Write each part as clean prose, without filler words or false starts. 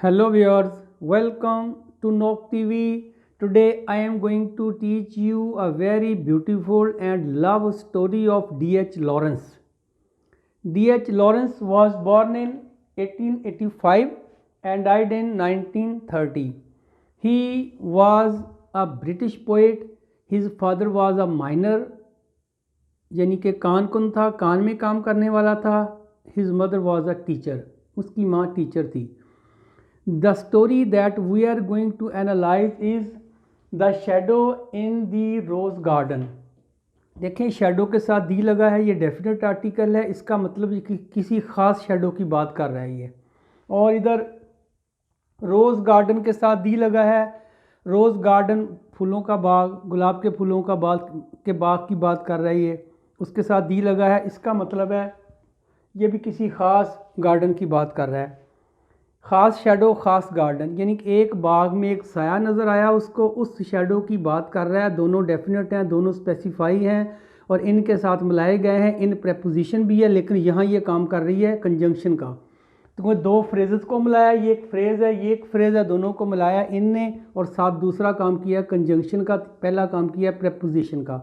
Hello viewers, welcome to Nok TV. Today I am going to teach you a very beautiful and love story of D.H. Lawrence. D.H. Lawrence was born in 1885 and died in 1930. He was a British poet. His father was a miner, यानी कि कान था, कान में काम करने वाला था. His mother was a teacher. उसकी माँ टीचर थी. The story that we are going to analyze is The Shadow in the Rose Garden. देखें, शेडो के साथ दी लगा है, ये डेफिनेट आर्टिकल है. इसका मतलब कि किसी ख़ास शेडो की बात कर रहा है ये. और इधर रोज़ गार्डन के साथ दी लगा है. रोज़ गार्डन फूलों का बाग, गुलाब के फूलों का बाग की बात कर रहा है ये. उसके साथ दी लगा है. इसका मतलब है ये भी किसी ख़ास गार्डन की बात कर रहा है. ख़ास शेडो, ख़ास गार्डन, यानी कि एक बाग में एक साया नज़र आया उसको, उस शेडो की बात कर रहा है. दोनों डेफिनेट हैं, दोनों स्पेसिफाई हैं और इनके साथ मिलाए गए हैं. इन प्रेपोजिशन भी है, लेकिन यहाँ ये काम कर रही है कंजंक्शन का. तो दो फ्रेजेस को मिलाया, ये एक फ्रेज़ है, ये एक फ्रेज़ है, दोनों को मिलाया इनने और साथ दूसरा काम किया कंजंक्शन का, पहला काम किया प्रेपोजिशन का.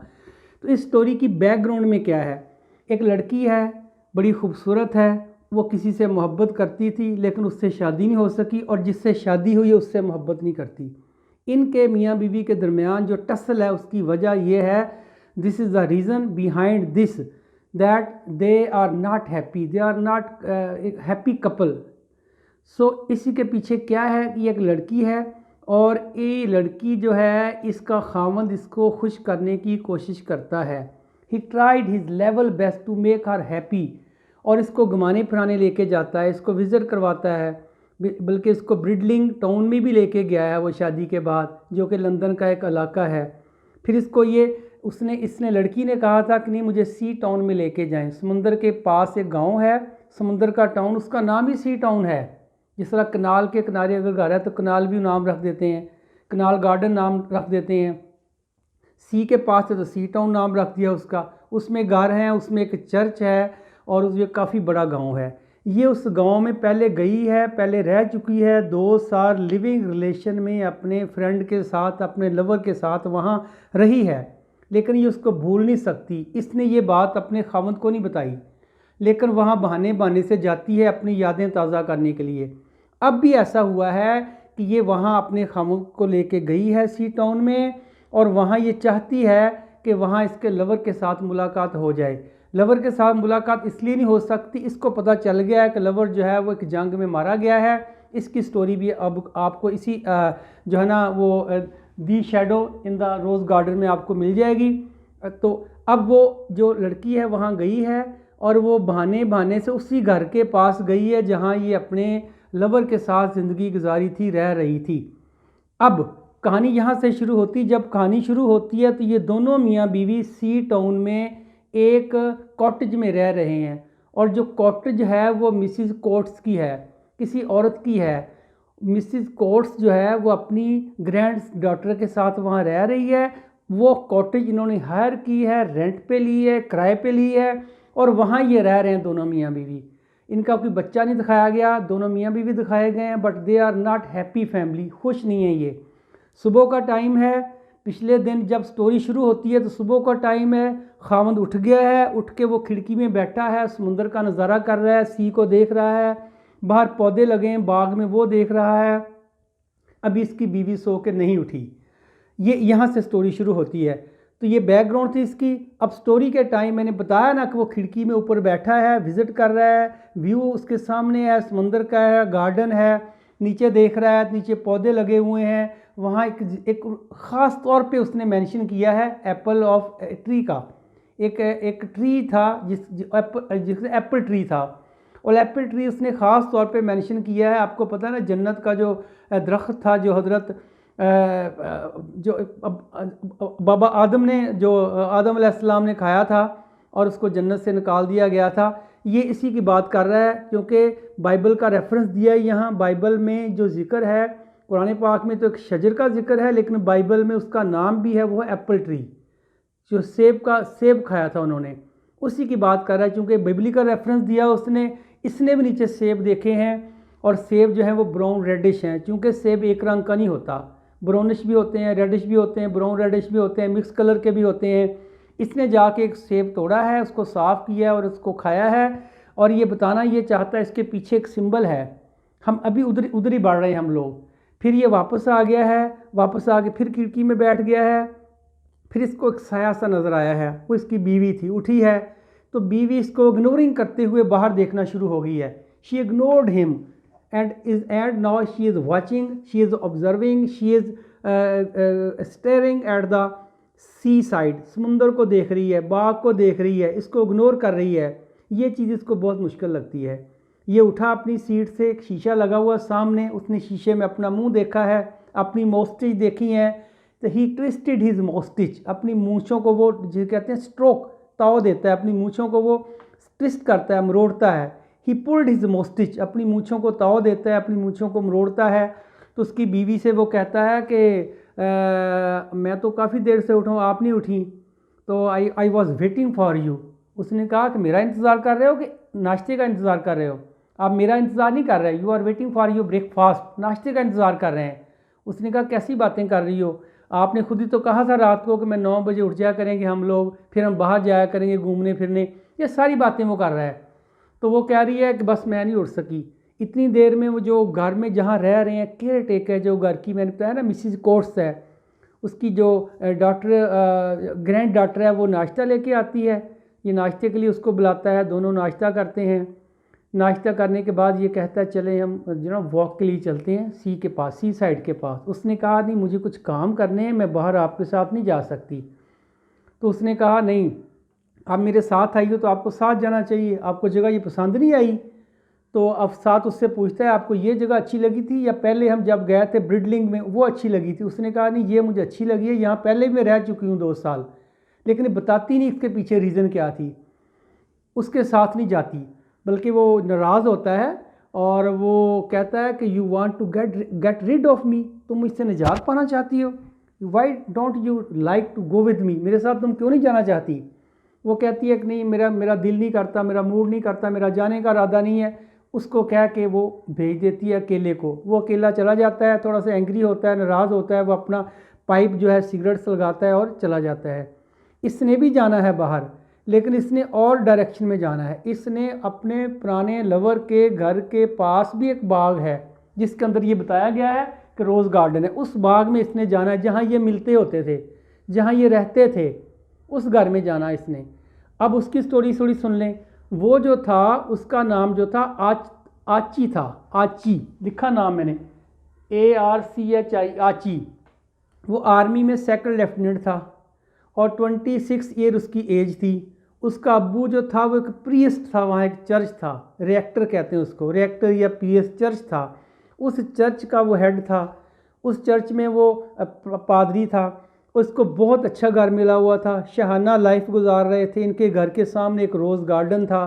तो इस स्टोरी की बैकग्राउंड में क्या है? एक लड़की है, बड़ी खूबसूरत है, वो किसी से मोहब्बत करती थी लेकिन उससे शादी नहीं हो सकी, और जिससे शादी हुई है उससे मोहब्बत नहीं करती. इनके मियाँ बीवी के दरमियान जो टसल है उसकी वजह यह है, this is the reason behind this, that they are not happy, they are not एक हैप्पी कपल. सो इसी के पीछे क्या है कि एक लड़की है और ये लड़की जो है इसका खामंद इसको खुश करने की कोशिश करता है. He tried his level best to make her happy, और इसको घुमाने फिराने लेके जाता है, इसको विज़िट करवाता है, बल्कि इसको ब्रिडलिंग टाउन में भी लेके गया है वो शादी के बाद, जो कि लंदन का एक इलाका है. फिर इसको इसने लड़की ने कहा था कि नहीं, मुझे सी टाउन में लेके जाएं. समुंदर के पास एक गांव है, समुंदर का टाउन, उसका नाम ही सी टाउन है. जिस तरह कनाल के किनारे अगर घर है तो कनाल भी नाम रख देते हैं, कनाल गार्डन नाम रख देते हैं. सी के पास है तो सी टाउन नाम रख दिया उसका. उसमें घर हैं, उसमें एक चर्च है और ये काफ़ी बड़ा गांव है. ये उस गांव में पहले गई है, पहले रह चुकी है 2 साल लिविंग रिलेशन में अपने फ्रेंड के साथ, अपने लवर के साथ वहाँ रही है, लेकिन ये उसको भूल नहीं सकती. इसने ये बात अपने खामद को नहीं बताई, लेकिन वहाँ बहाने बहाने से जाती है अपनी यादें ताज़ा करने के लिए. अब भी ऐसा हुआ है कि ये वहाँ अपने खामद को लेके गई है सी टाउन में, और वहाँ ये चाहती है कि वहाँ इसके लवर के साथ मुलाकात हो जाए. लवर के साथ मुलाकात इसलिए नहीं हो सकती, इसको पता चल गया है कि लवर जो है वो एक जंग में मारा गया है. इसकी स्टोरी भी अब आपको इसी जो है ना वो the shadow in the rose garden में आपको मिल जाएगी. तो अब वो जो लड़की है वहाँ गई है और वो बहाने बहाने से उसी घर के पास गई है जहाँ ये अपने लवर के साथ ज़िंदगी गुजारी थी, रह रही थी. अब कहानी यहाँ से शुरू होती. जब कहानी शुरू होती है तो ये दोनों मियाँ बीवी सी टाउन में एक कॉटेज में रह रहे हैं, और जो कॉटेज है वो मिसिस कोट्स की है, किसी औरत की है. मिसिस कोट्स जो है वो अपनी ग्रैंड डॉटर के साथ वहाँ रह रही है. वो कॉटेज इन्होंने हायर की है, रेंट पे ली है, किराए पे ली है, और वहाँ ये रह रहे हैं दोनों मियाँ बीवी. इनका कोई बच्चा नहीं दिखाया गया, दोनों मियाँ बीवी दिखाए गए हैं, but they are not happy family, खुश नहीं है ये. सुबह का टाइम है, पिछले दिन जब स्टोरी शुरू होती है तो सुबह का टाइम है. खामद उठ गया है, उठ के वो खिड़की में बैठा है, समुंदर का नज़ारा कर रहा है, सी को देख रहा है. बाहर पौधे लगे हैं बाग में, वो देख रहा है. अभी इसकी बीवी सो के नहीं उठी. ये यहाँ से स्टोरी शुरू होती है. तो ये बैकग्राउंड थी इसकी. अब स्टोरी के टाइम मैंने बताया ना कि वो खिड़की में ऊपर बैठा है, विज़िट कर रहा है, व्यू उसके सामने है, समुंदर का है, गार्डन है, नीचे देख रहा है, नीचे पौधे लगे हुए हैं. वहाँ एक ख़ास तौर पे उसने मेंशन किया है एप्पल ऑफ ट्री का. एक ट्री था जिससे एप्पल ट्री था, और एप्पल ट्री उसने ख़ास तौर पे मेंशन किया है. आपको पता है ना, जन्नत का जो दरख्त था जो हज़रत जो बाबा आदम ने, जो आदम अलैहिस्सलाम ने खाया था और उसको जन्नत से निकाल दिया गया था, ये इसी की बात कर रहा है. क्योंकि बाइबल का रेफरेंस दिया है यहाँ. बाइबल में जो जिक्र है, कुरान पाक में तो एक शजर का जिक्र है, लेकिन बाइबल में उसका नाम भी है, वो है एप्पल ट्री, जो सेब खाया था उन्होंने, उसी की बात कर रहा है. क्योंकि बिबली का रेफरेंस दिया उसने, इसने भी नीचे सेब देखे हैं और सेब जो है वो ब्राउन रेडिश हैं, क्योंकि सेब एक रंग का नहीं होता, ब्राउनिश भी होते हैं, रेडिश भी होते हैं, ब्राउन रेडिश भी होते हैं, मिक्स कलर के भी होते हैं। इसने जाके एक सेब तोड़ा है, उसको साफ़ किया और उसको खाया है, और ये बताना ये चाहता है इसके पीछे एक सिंबल है। हम अभी उधर उधर ही बढ़ रहे हैं हम लोग। फिर ये वापस आ गया है, वापस आके फिर खिड़की में बैठ गया है। फिर इसको एक साया सा नज़र आया है, वो इसकी बीवी थी, उठी है तो बीवी इसको इग्नोरिंग करते हुए बाहर देखना शुरू हो गई है। She ignored him and now she is watching, she is observing, she is staring at the sea side, समुंदर को देख रही है, बाग को देख रही है, इसको इग्नोर कर रही है। ये चीज़ इसको बहुत मुश्किल लगती है। ये उठा अपनी सीट से, एक शीशा लगा हुआ सामने, उसने शीशे में अपना मुंह देखा है, अपनी मोस्टिच देखी है। तो ही ट्विस्टेड हिज मोस्टिच, अपनी मूँछों को वो जिसे कहते हैं स्ट्रोक, ताव देता है, अपनी मूँछों को वो ट्विस्ट करता है, मरोड़ता है। ही पुल्ड हिज मोस्टिच, अपनी मूँछों को ताव देता है, अपनी मूँछों को मरोड़ता है। तो उसकी बीवी से वो कहता है कि मैं तो काफ़ी देर से उठा हूँ, आप नहीं उठी। तो I was waiting for you. उसने कहा कि मेरा इंतज़ार कर रहे हो कि नाश्ते का इंतज़ार कर रहे हो? आप मेरा इंतज़ार नहीं कर रहे, you are waiting for your breakfast, नाश्ते का इंतज़ार कर रहे हैं। उसने कहा कैसी बातें कर रही हो, आपने खुद ही तो कहा था रात को कि मैं 9 बजे उठ जाया करेंगे हम लोग, फिर हम बाहर जाया करेंगे घूमने फिरने। ये सारी बातें वो कर रहा है। तो वो कह रही है कि बस मैं नहीं उठ सकी। इतनी देर में वो जो घर में जहाँ रह रहे हैं केयर टेकर, जो घर की मैंने बताया ना मिसिज कोर्स है, उसकी जो डॉक्टर ग्रैंड डॉक्टर है, वो नाश्ता लेके आती है। ये नाश्ते के लिए उसको बुलाता है, दोनों नाश्ता करते हैं। नाश्ता करने के बाद ये कहता है चले हम जो ना वॉक के लिए चलते हैं सी के पास, सी साइड के पास। उसने कहा नहीं मुझे कुछ काम करने हैं, मैं बाहर आपके साथ नहीं जा सकती। तो उसने कहा नहीं आप मेरे साथ आई हो तो आपको साथ जाना चाहिए, आपको जगह ये पसंद नहीं आई। तो अब साथ उससे पूछता है आपको ये जगह अच्छी लगी थी या पहले हम जब गए थे ब्रिडलिंग में वो अच्छी लगी थी? उसने कहा नहीं ये मुझे अच्छी लगी है, यहाँ पहले मैं रह चुकी हूँ 2 साल। लेकिन बताती नहीं इसके पीछे रीज़न क्या थी, उसके साथ नहीं जाती, बल्कि वो नाराज़ होता है और वो कहता है कि you want to get rid of me, तुम मुझसे निजात पाना चाहती हो, why don't you like to go with me, मेरे साथ तुम क्यों नहीं जाना चाहती? वो कहती है कि नहीं मेरा दिल नहीं करता, मेरा मूड नहीं करता, मेरा जाने का इरादा नहीं है। उसको कह के वो भेज देती है अकेले को। वो अकेला चला जाता है, थोड़ा सा एंग्री होता है, नाराज़ होता है, वो अपना पाइप जो है सिगरेट्स लगाता है और चला जाता है। इसने भी जाना है बाहर, लेकिन इसने और डायरेक्शन में जाना है। इसने अपने पुराने लवर के घर के पास भी एक बाग है जिसके अंदर ये बताया गया है कि रोज़ गार्डन है, उस बाग में इसने जाना है जहाँ ये मिलते होते थे, जहाँ ये रहते थे, उस घर में जाना है इसने। अब उसकी स्टोरी थोड़ी सुन लें। वो जो था उसका नाम जो था आची था, आची लिखा नाम मैंने, ARCHI, आची। वो आर्मी में सेकंड लेफ्टिनेंट था और 26 ईयर उसकी एज थी। उसका अब्बू जो था वो एक प्रीस्ट था, वहाँ एक चर्च था, रिएक्टर कहते हैं उसको, रिएक्टर या प्रीस्ट चर्च था। उस चर्च का वो हेड था, उस चर्च में वो पादरी था। उसको बहुत अच्छा घर मिला हुआ था, शहाना लाइफ गुजार रहे थे। इनके घर के सामने एक रोज़ गार्डन था,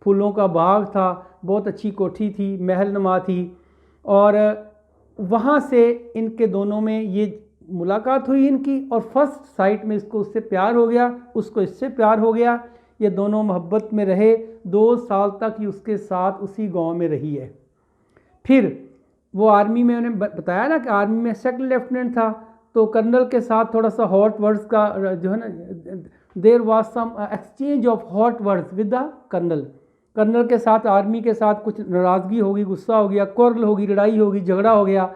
फूलों का बाग था, बहुत अच्छी कोठी थी, महल नुमा थी। और वहाँ से इनके दोनों में ये मुलाकात हुई इनकी, और फर्स्ट साइट में इसको उससे प्यार हो गया, उसको इससे प्यार हो गया। ये दोनों मोहब्बत में रहे, 2 साल तक ही उसके साथ उसी गांव में रही है। फिर वो आर्मी में, उन्हें बताया ना कि आर्मी में सेकंड लेफ्टिनेंट था, तो कर्नल के साथ थोड़ा सा हॉट वर्ड्स का जो है ना, there was some exchange of hot words with the colonel. Colonel के साथ आर्मी के साथ कुछ नाराज़गी होगी, गुस्सा हो गया, क्वार्रल होगी, लड़ाई होगी, झगड़ा हो गया,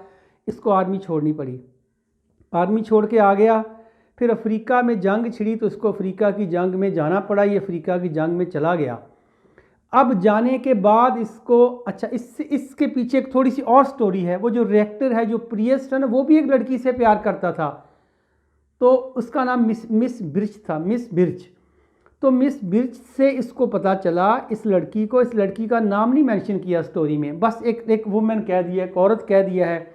इसको आर्मी छोड़नी पड़ी। आर्मी छोड़ के आ गया। फिर अफ्रीका में जंग छिड़ी तो इसको अफ्रीका की जंग में जाना पड़ा। ये अफ्रीका की जंग में चला गया। अब जाने के बाद इसको, अच्छा इसके पीछे एक थोड़ी सी और स्टोरी है। वो जो रिएक्टर है, जो प्रियस्ट है ना, वो भी एक लड़की से प्यार करता था, तो उसका नाम मिस बिर्च था, मिस बिर्च। तो मिस बिर्च से इसको पता चला, इस लड़की को, इस लड़की का नाम नहीं मेंशन किया स्टोरी में, बस एक वुमेन कह दिया, एक औरत कह दिया है।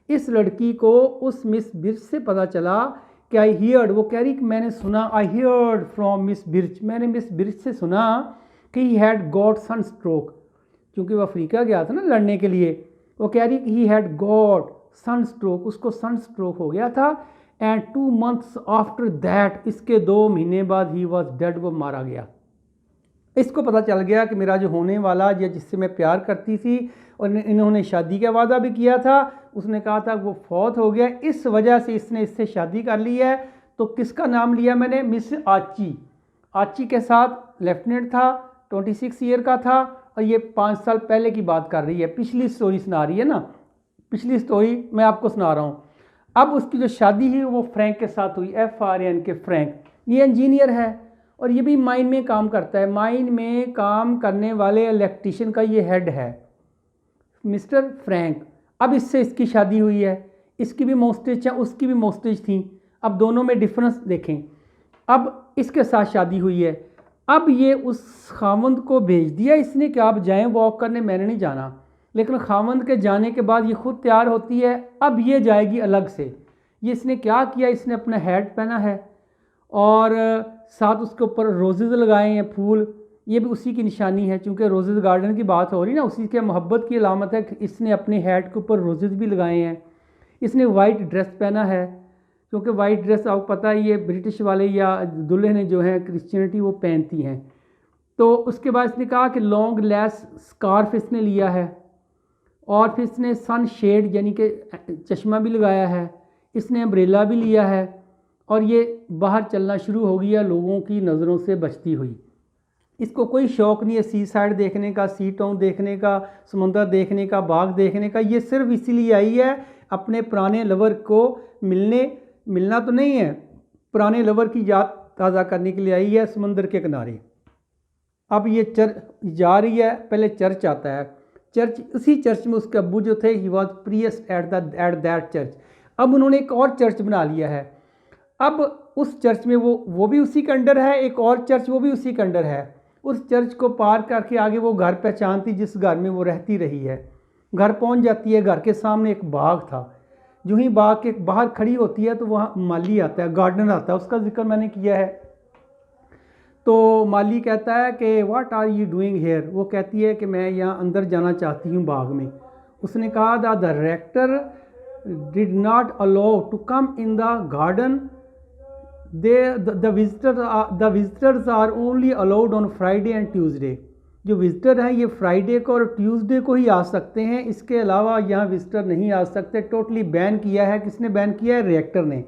इस लड़की को उस मिस बिर्च से पता चला कि आई हियर्ड, वो कह रही कि मैंने सुना, I heard from Miss Birch, मैंने मिस बिर्च से सुना कि he had got sunstroke, क्योंकि वो अफ्रीका गया था ना लड़ने के लिए। वो कह रही कि he had got sunstroke, उसको सन स्ट्रोक हो गया था। एंड 2 months आफ्टर दैट, इसके 2 महीने बाद ही वॉज डेड, वो मारा गया। इसको पता चल गया कि मेरा जो होने वाला या जिससे मैं प्यार करती थी और इन्होंने शादी का वादा भी किया था, उसने कहा था वो फौत हो गया, इस वजह से इसने इससे शादी कर ली है। तो किसका नाम लिया मैंने? मिस आची। आची के साथ लेफ्टिनेंट था, 26 ईयर का था, और ये 5 साल पहले की बात कर रही है, पिछली स्टोरी सुना रही है ना, पिछली स्टोरी मैं आपको सुना रहा हूँ। अब उसकी जो शादी है वो फ्रैंक के साथ हुई, FRANK के फ्रैंक। ये इंजीनियर है और ये भी माइन में काम करता है। माइन में काम करने वाले इलेक्ट्रिशियन का ये हेड है, मिस्टर फ्रैंक। अब इससे इसकी शादी हुई है, इसकी भी मोस्टेज है, उसकी भी मोस्टेज थी। अब दोनों में डिफरेंस देखें। अब इसके साथ शादी हुई है, अब ये उस खामंद को भेज दिया इसने कि आप जाएं वॉक करने, मैंने नहीं जाना। लेकिन खामंद के जाने के बाद ये खुद तैयार होती है, अब ये जाएगी अलग से। ये इसने क्या किया, इसने अपना हैट पहना है और साथ उसके ऊपर रोजेज़ लगाए हैं, फूल। ये भी उसी की निशानी है, चूँकि रोजेज़ गार्डन की बात हो रही ना, उसी के मोहब्बत की अलामत है कि इसने अपने हैट के ऊपर रोजेज़ भी लगाए हैं। इसने वाइट ड्रेस पहना है, क्योंकि वाइट ड्रेस आपको पता है ये ब्रिटिश वाले या दुल्हन जो हैं क्रिश्चियनिटी वो पहनती हैं। तो उसके बाद इसने कहा कि लॉन्ग लेस स्कार्फ इसने लिया है, और फिर इसने सन शेड यानी कि चश्मा भी लगाया है, इसने अम्ब्रेला भी लिया है, और ये बाहर चलना शुरू हो गया लोगों की नज़रों से बचती हुई। इसको कोई शौक़ नहीं है सी साइड देखने का, सी टाउन देखने का, समुंदर देखने का, बाग देखने का। ये सिर्फ इसीलिए आई है अपने पुराने लवर को मिलना तो नहीं है, पुराने लवर की याद ताज़ा करने के लिए आई है समंदर के किनारे। अब ये चर्च जा रही है, पहले चर्च आता है, चर्च, उसी चर्च में उसके अब्बू जो थे ही was priest at that church. अब उन्होंने एक और चर्च बना लिया है। अब उस चर्च में वो भी उसी के अंडर है, एक और चर्च वो भी उसी के अंडर है। उस चर्च को पार करके आगे वो घर पहचानती जिस घर में वो रहती रही है। घर पहुंच जाती है, घर के सामने एक बाग था। जो ही बाग के बाहर खड़ी होती है तो वहाँ माली आता है, गार्डनर आता है, उसका जिक्र मैंने किया है। तो माली कहता है कि what are you doing here. वो कहती है कि मैं यहाँ अंदर जाना चाहती हूँ बाग में। उसने कहा the director did not allow to come in the garden, the visitors are only allowed on Friday and Tuesday। जो विजिटर हैं ये फ्राइडे को और ट्यूसडे को ही आ सकते हैं, इसके अलावा यहाँ विजिटर नहीं आ सकते। टोटली बैन किया है। किसने बैन किया है? रिएक्टर ने।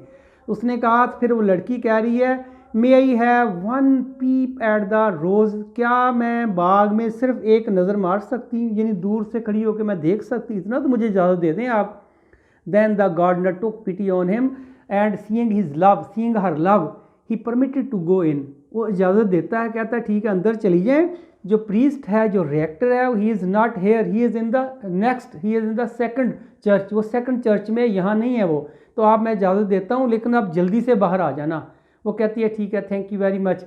उसने कहा, फिर वो लड़की कह रही है may I have one peep at the rose, क्या मैं बाग में सिर्फ एक नज़र मार सकती हूँ, यानी दूर से खड़ी होकर मैं देख सकती, इतना तो मुझे इजाज़त दे दें आप। Then the gardener took pity on him and seeing her love he permitted to go in. वो इजाज़त देता है, कहता है ठीक है अंदर चली जाएँ। जो प्रीस्ट है, जो रिएक्टर है, he is not here, he is in the second church. वो सेकंड चर्च में, यहाँ नहीं है वो, तो आप मैं इजाज़त देता हूँ लेकिन आप जल्दी से बाहर आ जाना। वो कहती है ठीक है, थैंक यू वेरी मच।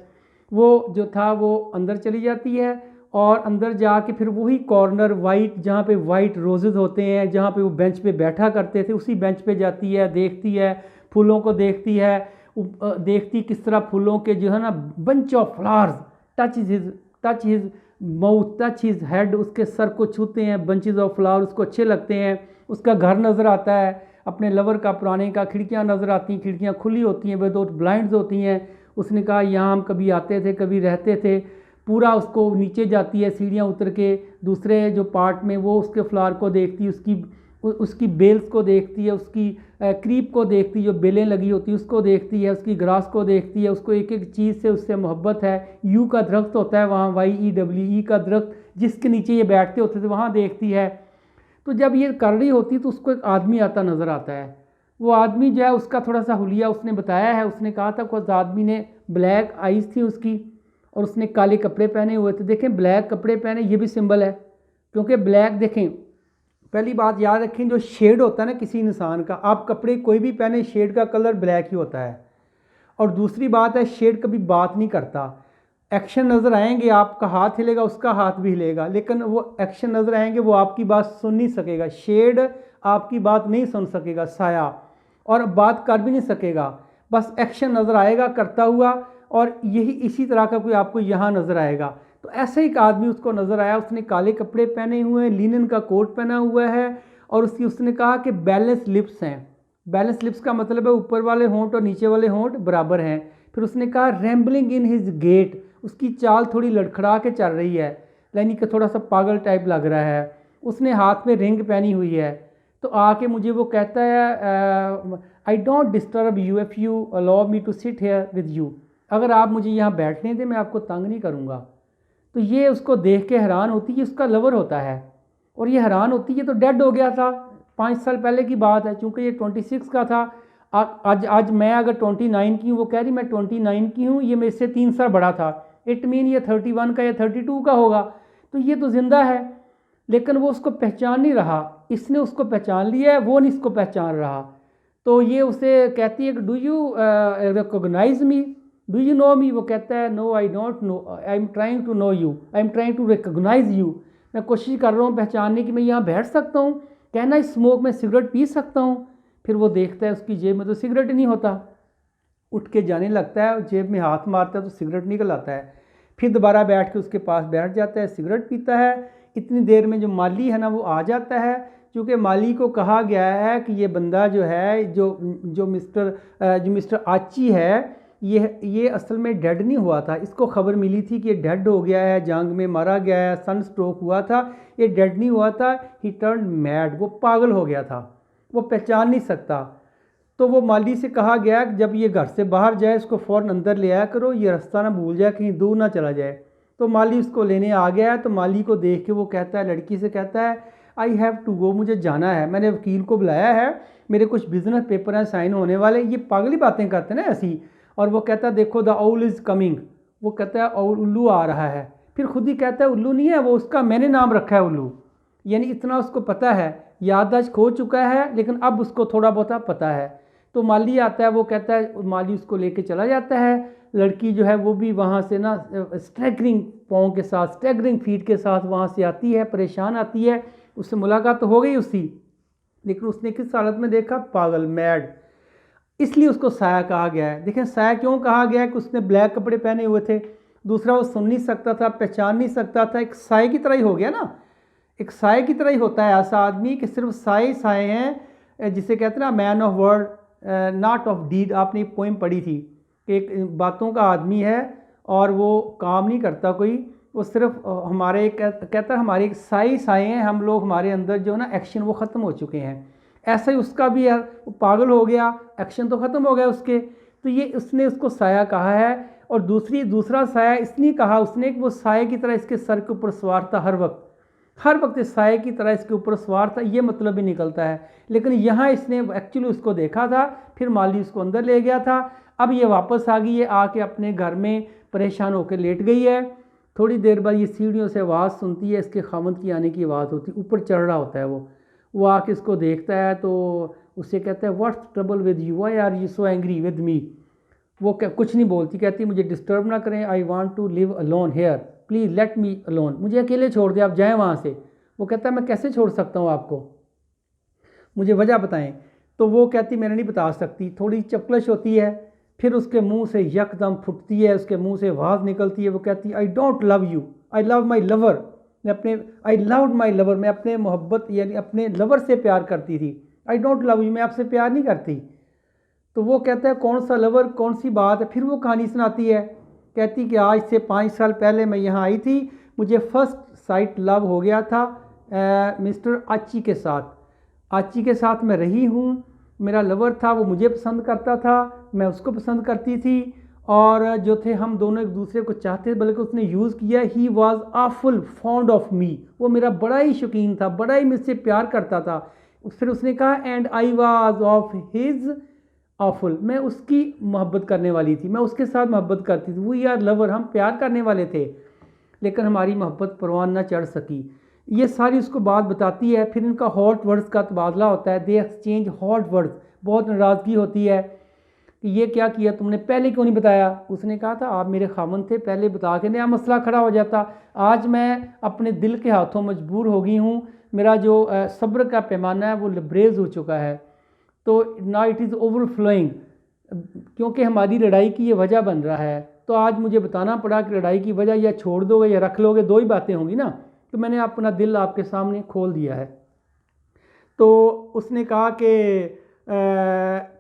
वो जो था वो अंदर चली जाती है और अंदर जाके फिर वही कॉर्नर वाइट, जहाँ पे वाइट रोजेज़ होते हैं, जहाँ पे वो बेंच पे बैठा करते थे, उसी बेंच पे जाती है, देखती है फूलों को, देखती किस तरह फूलों के जो है ना bunch of flowers touch his mouth, touch his head, उसके सर को छूते हैं बंचेज ऑफ फ्लावर, उसको अच्छे लगते हैं। उसका घर नज़र आता है अपने लवर का, पुराने का, खिड़कियां नज़र आती हैं, खिड़कियां खुली होती हैं, विदाउट ब्लाइंड्स होती हैं। उसने कहा यहाँ हम कभी आते थे, कभी रहते थे। पूरा उसको नीचे जाती है सीढ़ियाँ उतर के, दूसरे जो पार्ट में वो उसके फ्लावर को देखती, उसकी बेल्स को देखती है, उसकी क्रीप को देखती है, जो बेलें लगी होती है उसको देखती है, उसकी ग्रास को देखती है, उसको एक एक चीज़ से उससे मोहब्बत है। यू का दरख्त होता है वहाँ, YEWE का दरख्त जिसके नीचे ये बैठते होते थे, वहाँ देखती है। तो जब ये कर रही होती तो उसको एक आदमी आता नज़र आता है। वो आदमी जो है उसका थोड़ा सा हुलिया उसने बताया है। उसने कहा था उस आदमी ने ब्लैक आइज़ थी उसकी और उसने काले कपड़े पहने हुए थे। देखें ब्लैक कपड़े पहने, ये भी सिंबल है, क्योंकि ब्लैक देखें, पहली बात याद रखें, जो शेड होता है ना किसी इंसान का, आप कपड़े कोई भी पहने शेड का कलर ब्लैक ही होता है। और दूसरी बात है शेड कभी बात नहीं करता। एक्शन नज़र आएंगे, आपका हाथ हिलेगा, उसका हाथ भी हिलेगा, लेकिन वो एक्शन नज़र आएंगे, वो आपकी बात सुन नहीं सकेगा। शेड आपकी बात नहीं सुन सकेगा, साया, और बात कर भी नहीं सकेगा, बस एक्शन नज़र आएगा करता हुआ। और यही इसी तरह का कोई आपको यहाँ नज़र आएगा। तो ऐसे एक आदमी उसको नज़र आया, उसने काले कपड़े पहने हुए हैं, लिनन का कोट पहना हुआ है, और उसने कहा कि बैलेंस लिप्स हैं। बैलेंस लिप्स का मतलब है ऊपर वाले होंठ और नीचे वाले होंठ बराबर हैं। फिर उसने कहा रैम्बलिंग इन हिज गेट, उसकी चाल थोड़ी लड़खड़ा के चल रही है, यानी कि थोड़ा सा पागल टाइप लग रहा है। उसने हाथ में रिंग पहनी हुई है। तो आके मुझे वो कहता है I don't disturb you if you allow me to sit here with you, अगर आप मुझे यहाँ बैठने दें मैं आपको तंग नहीं करूँगा। तो ये उसको देख के हैरान होती है, उसका लवर होता है और ये हैरान होती है। तो डेड हो गया था, 5 साल पहले की बात है, चूँकि ये 26 का था। आज मैं अगर 29 की हूँ, वो कह रही मैं 29 की हूँ, ये मेरे से 3 साल बड़ा था, इट मीन ये 31 का या 32 का होगा। तो ये तो ज़िंदा है, लेकिन वो उसको पहचान नहीं रहा, इसने उसको पहचान लिया है, वो नहीं इसको पहचान रहा। तो ये उसे कहती है कि do you recognise me, do you know me. वो कहता है no I don't know, I am trying to know you, I am trying to recognise you, मैं कोशिश कर रहा हूँ पहचानने की, मैं यहाँ बैठ सकता हूँ, कहना इस स्मोक में सिगरेट पी सकता हूँ। फिर वो देखता है उसकी जेब में तो सिगरेट ही नहीं होता, उठ के जाने लगता है, जेब में हाथ मारता है तो सिगरेट निकल आता है। फिर दोबारा बैठ के उसके पास बैठ जाता है, सिगरेट पीता है। इतनी देर में जो माली है ना वो आ जाता है, क्योंकि माली को कहा गया है कि ये बंदा जो है जो मिस्टर आची है, ये असल में डेड नहीं हुआ था। इसको खबर मिली थी कि ये डेड हो गया है, जंग में मारा गया है, सन स्ट्रोक हुआ था। ये डेड नहीं हुआ था, ही टर्न मैड, वो पागल हो गया था, वो पहचान नहीं सकता। तो वो माली से कहा गया कि जब ये घर से बाहर जाए इसको फ़ौरन अंदर ले आया करो, ये रास्ता ना भूल जाए, कहीं दूर ना चला जाए। तो माली उसको लेने आ गया है। तो माली को देख के वो कहता है, लड़की से कहता है आई हैव टू गो, मुझे जाना है, मैंने वकील को बुलाया है, मेरे कुछ बिजनेस पेपर हैं साइन होने वाले। ये पागली बातें करते हैं ना ऐसी। और वो कहता है देखो द आउल इज़ कमिंग, वो कहता है और उल्लू आ रहा है। फिर खुद ही कहता है उल्लू नहीं है वो, उसका मैंने नाम रखा है उल्लू, यानी इतना उसको पता है, याददाश्त खो चुका है लेकिन अब उसको थोड़ा बहुत पता है। तो माली आता है, वो कहता है, माली उसको लेके चला जाता है। लड़की जो है वो भी वहाँ से ना स्टैगरिंग पाँव के साथ, स्टैगरिंग फीट के साथ वहाँ से आती है, परेशान आती है। उससे मुलाकात तो हो गई उसकी, लेकिन उसने किस हालत में देखा, पागल, मैड, इसलिए उसको साया कहा गया है। देखें साया क्यों कहा गया है कि उसने ब्लैक कपड़े पहने हुए थे, दूसरा वो सुन नहीं सकता था, पहचान नहीं सकता था, एक साए की तरह ही हो गया ना, एक साए की तरह ही होता है ऐसा आदमी कि सिर्फ साए साए हैं, जिसे कहते हैं ना man of word not of deed. आपने एक पोइम पढ़ी थी कि एक बातों का आदमी है और वो काम नहीं करता कोई, वो सिर्फ हमारे कहता है हमारे एक साए साए हैं हम लोग, हमारे अंदर जो है ना एक्शन वो ख़त्म हो चुके हैं। ऐसा ही उसका भी है, वो पागल हो गया, एक्शन तो ख़त्म हो गया उसके। तो ये उसने उसको साया कहा है। और दूसरा साया इसलिए कहा उसने कि वो साए की तरह इसके सर के ऊपर सवार था, हर वक्त इस साए की तरह इसके ऊपर सवार था, ये मतलब भी निकलता है। लेकिन यहाँ इसने एक्चुअली उसको देखा था, फिर माली उसको अंदर ले गया था। अब ये वापस आ गई है, आके अपने घर में परेशान होकर लेट गई है। थोड़ी देर बाद ये सीढ़ियों से आवाज़ सुनती है, इसके खामद की आने की आवाज़ होती है, ऊपर चढ़ रहा होता है वो आके इसको देखता है तो उससे कहता है what's trouble with you, why are you so angry with me. वो कुछ नहीं बोलती, कहती मुझे डिस्टर्ब ना करें, I want to live alone here, please let me alone, मुझे अकेले छोड़ दें, आप जाएं वहाँ से। वो कहता है मैं कैसे छोड़ सकता हूँ आपको, मुझे वजह बताएं। तो वो कहती मैंने नहीं बता सकती, थोड़ी चपकलश होती है। फिर उसके मुंह से यकदम फुटती है, उसके मुंह से आवाज़ निकलती है, वो कहती I don't love you, I love my lover, I loved my lover, मैं अपने मोहब्बत यानी अपने लवर से प्यार करती थी, आई डोंट लव यू, मैं आपसे प्यार नहीं करती। तो वो कहता है कौन सा लवर, कौन सी बात है। फिर वो कहानी सुनाती है, कहती कि आज से 5 साल पहले मैं यहाँ आई थी, मुझे फर्स्ट साइट लव हो गया था मिस्टर आची के साथ, आची के साथ मैं रही हूँ, मेरा लवर था, वो मुझे पसंद करता था, मैं उसको पसंद करती थी, और जो थे हम दोनों एक दूसरे को चाहते, बल्कि उसने यूज़ किया, he was awful fond of me, वो मेरा बड़ा ही शौकीन था, बड़ा ही मुझसे प्यार करता था। फिर उसने कहा and I was of his awful, मैं उसकी मोहब्बत करने वाली थी, मैं उसके साथ मोहब्बत करती थी, वी आर लवर, हम प्यार करने वाले थे, लेकिन हमारी मोहब्बत परवान ना चढ़ सकी। ये सारी उसको बात बताती है। फिर इनका हॉट वर्ड्स का तबादला होता है, दे एक्सचेंज हॉट वर्ड्स, बहुत नाराज़गी होती है कि ये क्या किया तुमने, पहले क्यों नहीं बताया। उसने कहा था आप मेरे खामन थे, पहले बता के नया मसला खड़ा हो जाता, आज मैं अपने दिल के हाथों मजबूर हो गई हूँ, मेरा जो सब्र का पैमाना है वो लबरेज हो चुका है, तो ना इट इज़ ओवरफ्लोइंग, क्योंकि हमारी लड़ाई की ये वजह बन रहा है, तो आज मुझे बताना पड़ा कि लड़ाई की वजह या छोड़ दोगे या रख लोगे, दो ही बातें होंगी ना, तो मैंने अपना दिल आपके सामने खोल दिया है। तो उसने कहा कि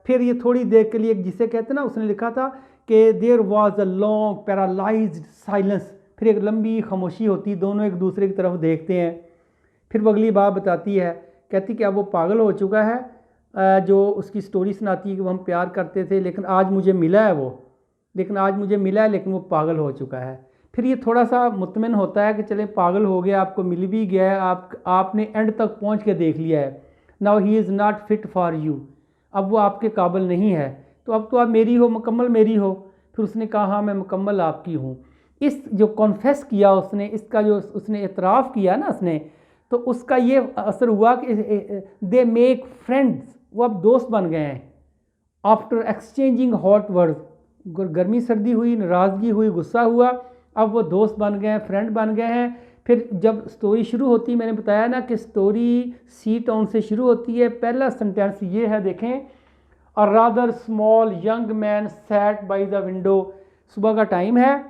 फिर ये थोड़ी देर के लिए, जिसे कहते हैं ना, उसने लिखा था कि there was a long paralysed silence, फिर एक लंबी खामोशी होती, दोनों एक दूसरे की तरफ देखते हैं। फिर वो अगली बात बताती है, कहती कि अब वो पागल हो चुका है, जो उसकी स्टोरी सुनाती है कि वो हम प्यार करते थे लेकिन आज मुझे मिला है लेकिन वो पागल हो चुका है। फिर ये थोड़ा सा मुतमिन होता है कि चले पागल हो गया, आपको मिल भी गया है, आपने एंड तक पहुंच के देख लिया है। Now he is not fit for you, अब वो आपके काबिल नहीं है, तो अब तो आप मेरी हो, मुकम्मल मेरी हो। फिर उसने कहा हाँ मैं मुकम्मल आपकी हूँ। इस जो कॉन्फेस किया उसने, इसका जो उसने इतराफ़ किया ना उसने, तो उसका ये असर हुआ कि दे मेक फ्रेंड्स, वो अब दोस्त बन गए हैं। आफ्टर एक्सचेंजिंग हॉट वर्ड्स, गर्मी सर्दी हुई, नाराज़गी हुई, गुस्सा हुआ, अब वो दोस्त बन गए हैं, फ्रेंड बन गए हैं। फिर जब स्टोरी शुरू होती है, मैंने बताया ना कि स्टोरी सी टाउन से शुरू होती है। पहला सेंटेंस ये है, देखें, a rather small young man sat by the window. सुबह का टाइम है,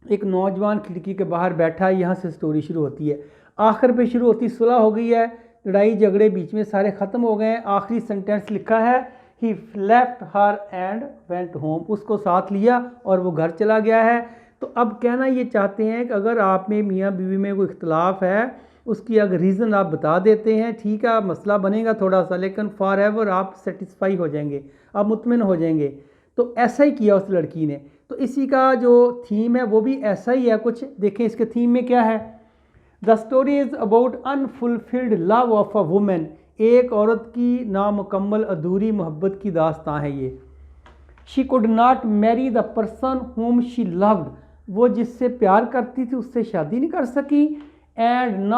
एक नौजवान खिड़की के बाहर बैठा है, यहाँ से स्टोरी शुरू होती है। आखिर पे शुरू होती, सुलह हो गई है, लड़ाई झगड़े बीच में सारे ख़त्म हो गए हैं। आखिरी सेंटेंस लिखा है, he left her and went home, उसको साथ लिया और वो घर चला गया है। तो अब कहना ये चाहते हैं कि अगर आप में मियाँ बीवी में कोई इख्तलाफ है, उसकी अगर रीज़न आप बता देते हैं, ठीक है मसला बनेगा थोड़ा सा, लेकिन फॉर एवर आप सेटिस्फाई हो जाएंगे, आप मुतमिन हो जाएंगे। तो ऐसा ही किया उस लड़की ने। तो इसी का जो थीम है वो भी ऐसा ही है कुछ। देखें इसके थीम में क्या है, the story is about unfulfilled love of a women, एक औरत की नामुकम्मल अधूरी मोहब्बत की दास्तां है ये। She could not marry the person home she loved, वो जिससे प्यार करती थी उससे शादी नहीं कर सकी। And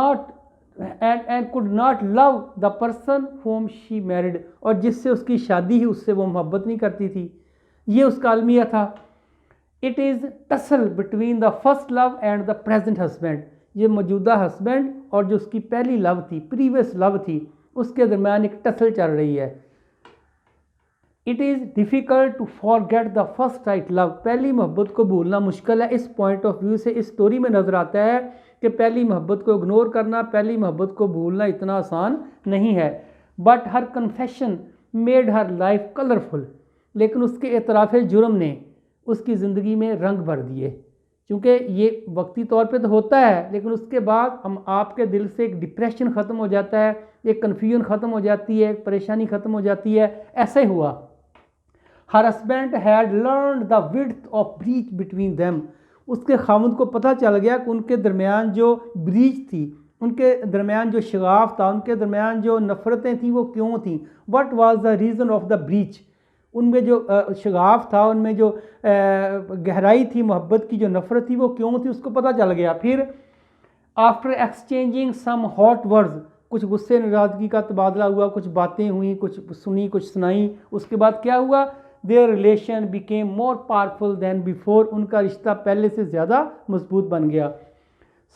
could not love the person home she married, और जिससे उसकी शादी ही उससे वो मोहब्बत नहीं करती थी। ये उसका अलमिया था। It is tussle between the first love and the present husband, ये मौजूदा हस्बैंड और जो उसकी पहली लव थी, प्रीवियस लव थी, उसके दरमियान एक टसल चल रही है। It is difficult to forget the first right love, पहली मोहब्बत को भूलना मुश्किल है। इस पॉइंट ऑफ व्यू से इस स्टोरी में नज़र आता है कि पहली मोहब्बत को इग्नोर करना, पहली मोहब्बत को भूलना इतना आसान नहीं है। But her confession made her life colourful, लेकिन उसके एतराफ़ जुर्म ने उसकी ज़िंदगी में रंग भर दिए। क्योंकि ये वक्ती तौर पे तो होता है, लेकिन उसके बाद हम आपके दिल से एक डिप्रेशन ख़त्म हो जाता है, एक कन्फ्यूजन ख़त्म हो जाती है, एक परेशानी ख़त्म हो जाती है। ऐसा ही हुआ। Her husband had learn the width of breach between them, उसके खामुद को पता चल गया कि उनके दरमियान जो ब्रीच थी, उनके दरमियान जो शगाफ था, उनके दरमियान जो नफ़रतें थी वो क्यों थी। What was the reason of the breach, उनमें जो शगाफ था, उनमें जो गहराई थी, मोहब्बत की जो नफ़रत थी वो क्यों थी, उसको पता चल गया। फिर after exchanging some hot words, कुछ गुस्से नाराज़गी का तबादला हुआ, कुछ बातें हुई, कुछ सुनी कुछ सुनाई, उसके बाद क्या हुआ, their relation became more powerful than before, उनका रिश्ता पहले से ज़्यादा मजबूत बन गया।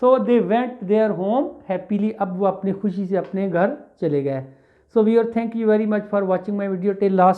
So they went their home happily, अब वो अपनी खुशी से अपने घर चले गए। So viewer, thank you very much for watching my video till last.